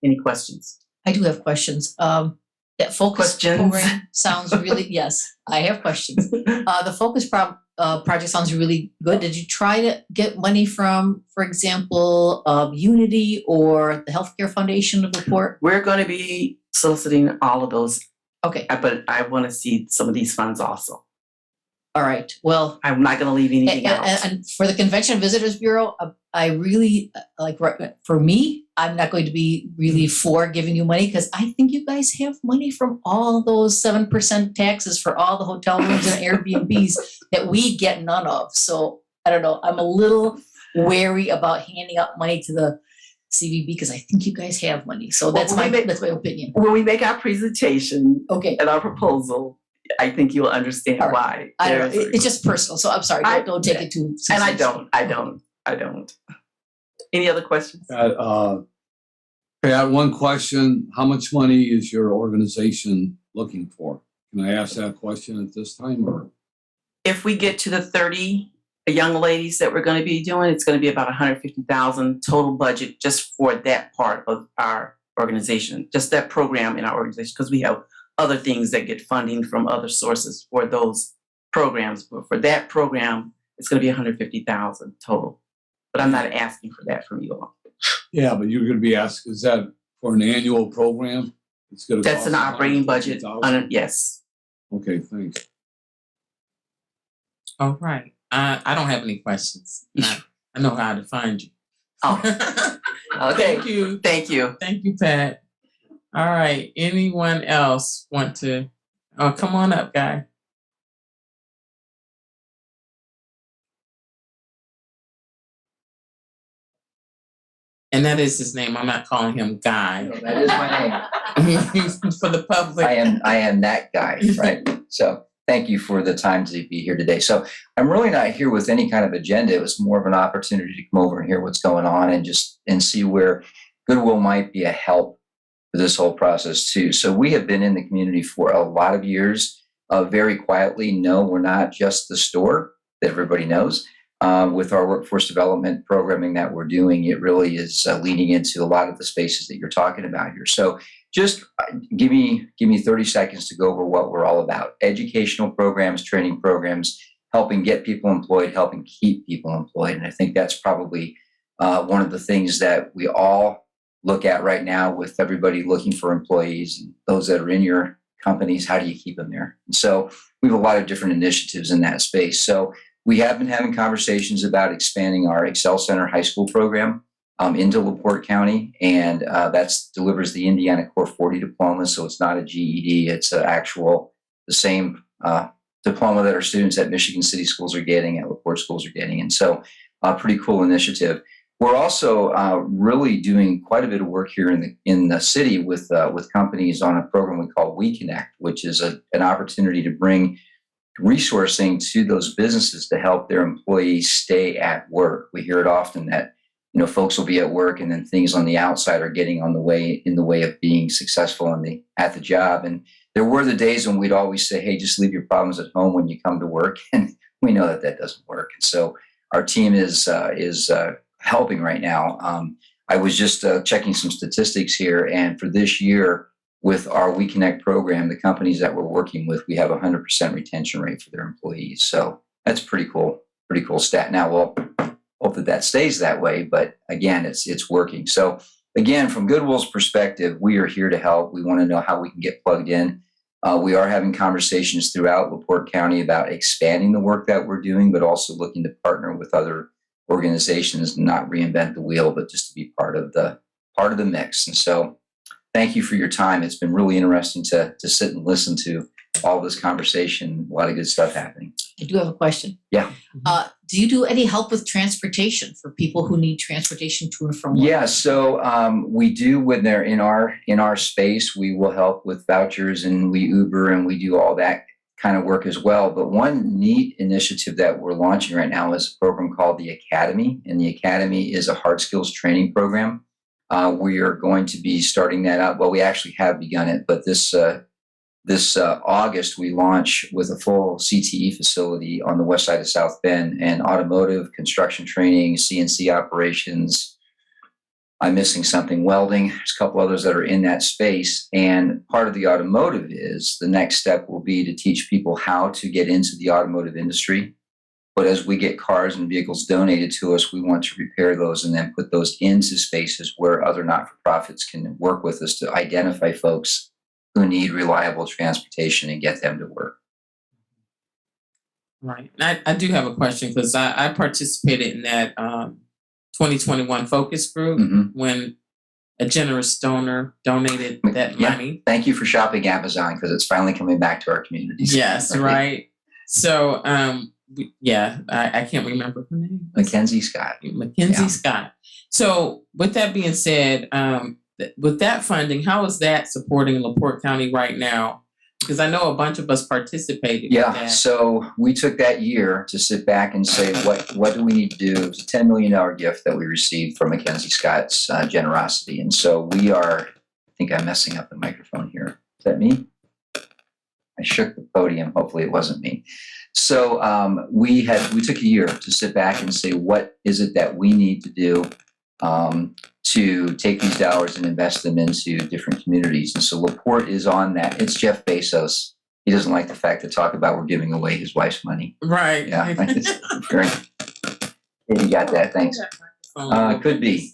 Any questions? I do have questions. That focus program sounds really, yes, I have questions. The focus project sounds really good. Did you try to get money from, for example, Unity or the Healthcare Foundation of LaPorte? We're going to be soliciting all of those. Okay. But I want to see some of these funds also. All right. Well, I'm not going to leave anything out. and for the Convention and Visitors Bureau, I really for me, I'm not going to be really for giving you money because I think you guys have money from all those 7% taxes for all the hotel rooms and Airbnbs that we get none of. So I don't know. I'm a little wary about handing out money to the CVB because I think you guys have money. So that's my opinion. When we make our presentation Okay. and our proposal, I think you'll understand All right. why. I don't know. It's just personal. So I'm sorry. Don't take it too seriously. And I don't. Any other questions? I had one question. How much money is your organization looking for? Can I ask that question at this time? Or If we get to the 30 young ladies that we're going to be doing, it's going to be about $150,000 total budget just for that part of our organization, just that program in our organization, because we have other things that get funding from other sources for those programs. But for that program, it's going to be $150,000 total. But I'm not asking for that from you all. yeah, but you're going to be asked, is that for an annual program? It's going to That's an operating budget. Yes. Okay, thanks. All right. I don't have any questions. I know how to find you. Oh. Okay. Thank you. Thank you. Thank you, Pat. All right. Anyone else want to? Oh, come on up, Guy. And that is his name. I'm not calling him Guy. No, that is my name. For the public. I am that guy, right? So thank you for the time to be here today. So I'm really not here with any kind of agenda. It was more of an opportunity to come over and hear what's going on and see where Goodwill might be a help for this whole process too. So we have been in the community for a lot of years, very quietly. No, we're not just the store that everybody knows. With our workforce development programming that we're doing, it really is leaning into a lot of the spaces that you're talking about here. So just give me 30 seconds to go over what we're all about. Educational programs, training programs, helping get people employed, helping keep people employed. And I think that's probably one of the things that we all look at right now with everybody looking for employees and those that are in your companies. How do you keep them there? And so we have a lot of different initiatives in that space. So we have been having conversations about expanding our Excel Center high school program into LaPorte County, and that delivers the Indiana Core 40 diploma. So it's not a GED; it's the same diploma that our students at Michigan City schools are getting, at LaPorte schools are getting, and so pretty cool initiative. We're also really doing quite a bit of work here in the city with companies on a program we call We Connect, which is an opportunity to bring resourcing to those businesses to help their employees stay at work. We hear it often that folks will be at work and then things on the outside are getting in the way of being successful at the job. And there were the days when we'd always say, hey, just leave your problems at home when you come to work. And we know that doesn't work. And so our team is helping right now. I was just checking some statistics here, and for this year, with our We Connect program, the companies that we're working with, we have a 100% retention rate for their employees. So that's pretty cool stat. Now, we'll hope that stays that way, but again, it's working. So again, from Goodwill's perspective, we are here to help. We want to know how we can get plugged in. We are having conversations throughout LaPorte County about expanding the work that we're doing, but also looking to partner with other organizations, not reinvent the wheel, but just to be part of the mix. And so thank you for your time. It's been really interesting to sit and listen to all this conversation. A lot of good stuff happening. I do have a question. Yeah. Do you do any help with transportation for people who need transportation to and from work? Yeah. So we do when they're in our space. We will help with vouchers, and we Uber, and we do all that kind of work as well. But one neat initiative that we're launching right now is a program called the Academy, and the Academy is a hard skills training program. We are going to be starting that up. Well, we actually have begun it, but this August we launch with a full CTE facility on the west side of South Bend, and automotive, construction training, CNC operations. I'm missing something, welding. There's a couple others that are in that space. And part of the automotive is the next step will be to teach people how to get into the automotive industry. But as we get cars and vehicles donated to us, we want to repair those and then put those into spaces where other not-for-profits can work with us to identify folks who need reliable transportation and get them to work. Right. I do have a question because I participated in that 2021 focus group Mhm. when a generous donor donated that Yeah. money. Thank you for shopping Amazon because it's finally coming back to our communities. Yes, right. So, I can't remember her name. Mackenzie Scott. Mackenzie Yeah. Scott. So, with that being said, with that funding, how is that supporting LaPorte County right now? Because I know a bunch of us participated. With Yeah, that. so we took that year to sit back and say, what do we need to do? It was a $10 million gift that we received from Mackenzie Scott's generosity. And so we are, I think I'm messing up the microphone here. Is that me? I shook the podium. Hopefully it wasn't me. So we took a year to sit back and say, what is it that we need to do to take these dollars and invest them into different communities? And so LaPorte is on that. It's Jeff Bezos. He doesn't like the fact to talk about we're giving away his wife's money. Right. Yeah. You got that. Thanks. Could be.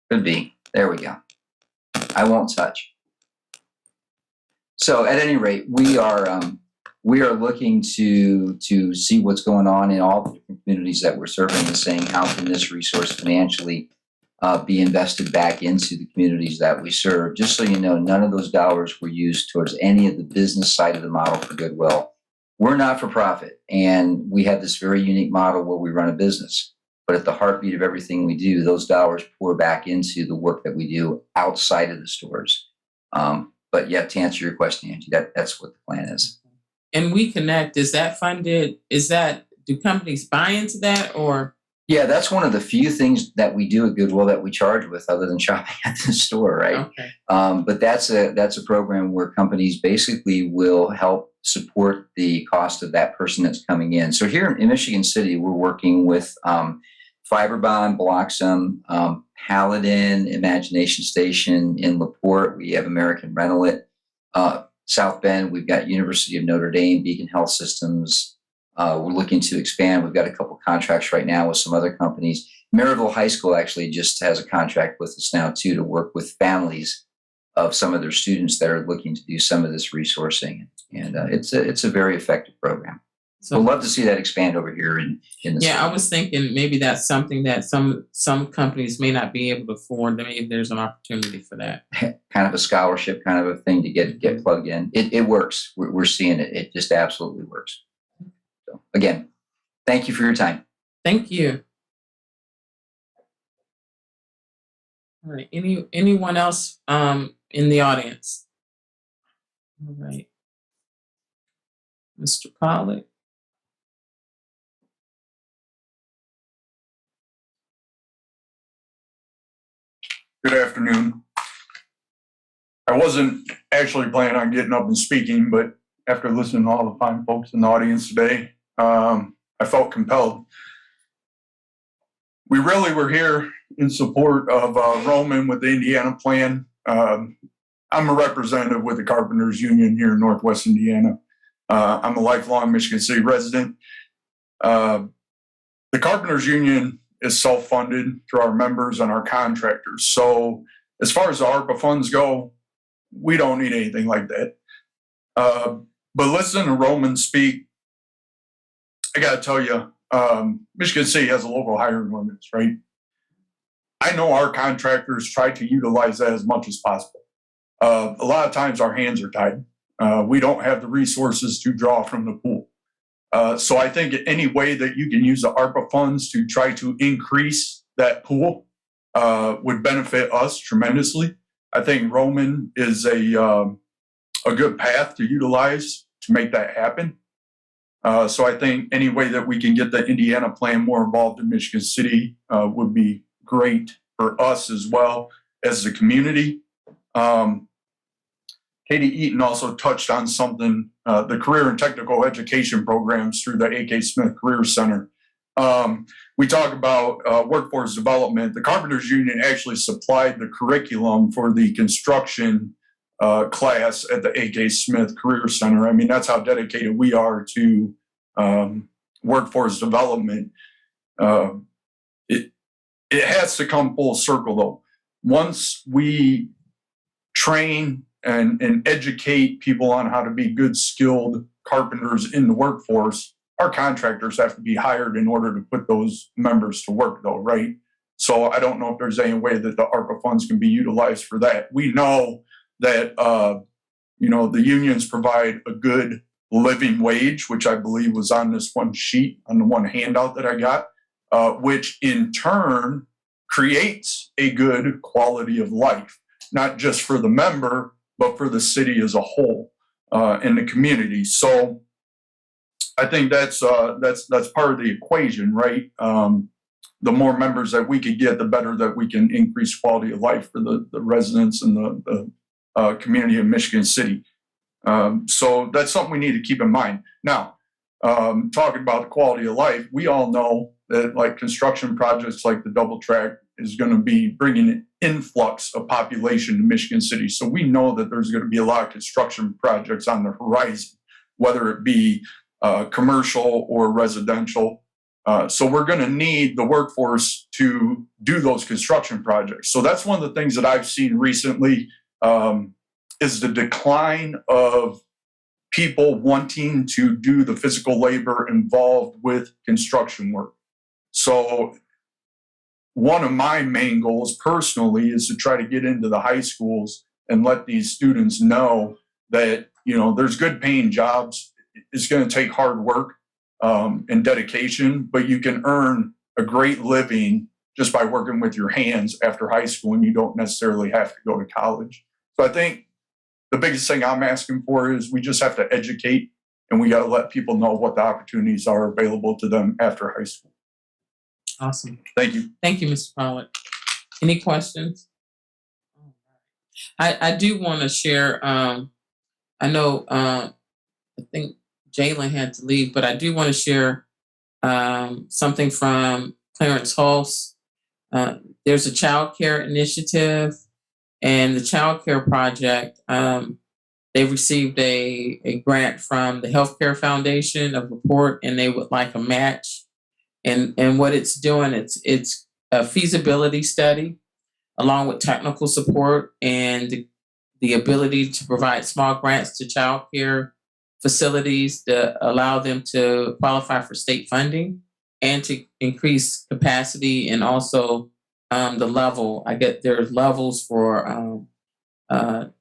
Could be. There we go. I won't touch. So at any rate, we are looking to see what's going on in all the different communities that we're serving and saying, how can this resource financially be invested back into the communities that we serve? Just so you know, none of those dollars were used towards any of the business side of the model for goodwill. We're not for profit, and we have this very unique model where we run a business. But at the heartbeat of everything we do, those dollars pour back into the work that we do outside of the stores. But yeah, to answer your question, Angie, that's what the plan is. And We Connect, is that funded? Do companies buy into that or? Yeah, that's one of the few things that we do at Goodwill that we charge with, other than shopping at the store, right? Okay. But that's a program where companies basically will help support the cost of that person that's coming in. So here in Michigan City, we're working with Fiberbond, Bloxam, Paladin, Imagination Station. In LaPorte, we have American Rental It. South Bend, we've got University of Notre Dame, Beacon Health Systems. We're looking to expand. We've got a couple contracts right now with some other companies. Maryville High School actually just has a contract with us now too to work with families of some of their students that are looking to do some of this resourcing. And it's a very effective program. So we'd love to see that expand over here in the Yeah, city. I was thinking maybe that's something that some companies may not be able to afford. Maybe there's an opportunity for that. Kind of a scholarship kind of a thing to get plugged in. It works. We're seeing it. It just absolutely works. So again, thank you for your time. Thank you. All right. Anyone else in the audience? All right. Mr. Pollock. Good afternoon. I wasn't actually planning on getting up and speaking, but after listening to all the fine folks in the audience today, I felt compelled. We really were here in support of Roman with the Indiana plan. I'm a representative with the Carpenters Union here in Northwest Indiana. I'm a lifelong Michigan City resident. The Carpenters Union is self-funded through our members and our contractors. So as far as the ARPA funds go, we don't need anything like that. But listen to Roman speak. I got to tell you, Michigan City has a local hiring ordinance, right? I know our contractors try to utilize that as much as possible. A lot of times our hands are tied. We don't have the resources to draw from the pool. So I think any way that you can use the ARPA funds to try to increase that pool would benefit us tremendously. I think Roman is a good path to utilize to make that happen. So I think any way that we can get the Indiana plan more involved in Michigan City would be great for us as well as the community. Katie Eaton also touched on something, the career and technical education programs through the A.K. Smith Career Center. We talk about workforce development. The Carpenters Union actually supplied the curriculum for the construction class at the A.K. Smith Career Center. I mean, that's how dedicated we are to workforce development. It has to come full circle, though. Once we train and educate people on how to be good, skilled carpenters in the workforce, our contractors have to be hired in order to put those members to work though, right? So I don't know if there's any way that the ARPA funds can be utilized for that. We know that, the unions provide a good living wage, which I believe was on this one sheet, on the one handout that I got, which in turn creates a good quality of life, not just for the member, but for the city as a whole and the community. So I think that's part of the equation, right? The more members that we could get, the better that we can increase quality of life for the residents and the community of Michigan City. So that's something we need to keep in mind. Now, talking about the quality of life, we all know that like construction projects like the double track is going to be bringing an influx of population to Michigan City. So we know that there's going to be a lot of construction projects on the horizon, whether it be commercial or residential. So we're going to need the workforce to do those construction projects. So that's one of the things that I've seen recently is the decline of people wanting to do the physical labor involved with construction work. So one of my main goals personally is to try to get into the high schools and let these students know that, there's good paying jobs. It's going to take hard work and dedication, but you can earn a great living just by working with your hands after high school, and you don't necessarily have to go to college. So I think the biggest thing I'm asking for is we just have to educate, and we got to let people know what the opportunities are available to them after high school. Awesome. Thank you. Thank you, Mr. Pollock. Any questions? I do want to share, I know, I think Jalen had to leave, but I do want to share something from Clarence Hulse. There's a child care initiative, and the child care project, they received a grant from the Healthcare Foundation of LaPorte, and they would like a match. And what it's doing, it's a feasibility study along with technical support and the ability to provide small grants to child care facilities to allow them to qualify for state funding and to increase capacity, and also the level. I get there's levels for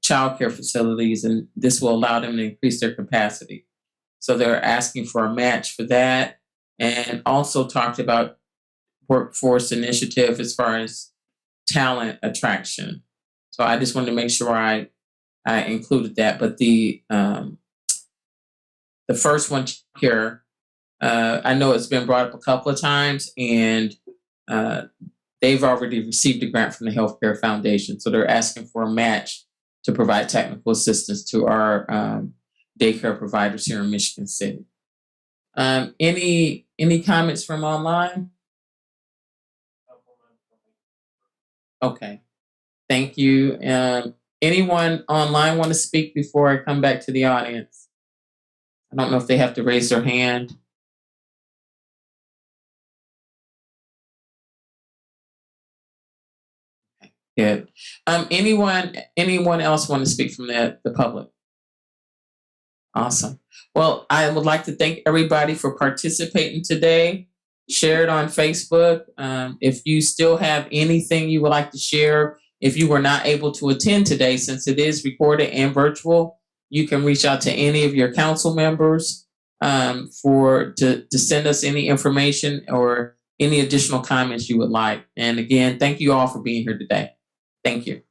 child care facilities, and this will allow them to increase their capacity. So they're asking for a match for that, and also talked about workforce initiative as far as talent attraction. So I just wanted to make sure I included that. But the first one here, I know it's been brought up a couple of times, and they've already received a grant from the Healthcare Foundation. So they're asking for a match to provide technical assistance to our daycare providers here in Michigan City. Any comments from online? Okay, thank you. Anyone online want to speak before I come back to the audience? I don't know if they have to raise their hand. Okay, good. Anyone else want to speak from the public? Awesome. Well, I would like to thank everybody for participating today. Share it on Facebook. If you still have anything you would like to share, if you were not able to attend today, since it is recorded and virtual, you can reach out to any of your council members to send us any information or any additional comments you would like. And again, thank you all for being here today. Thank you.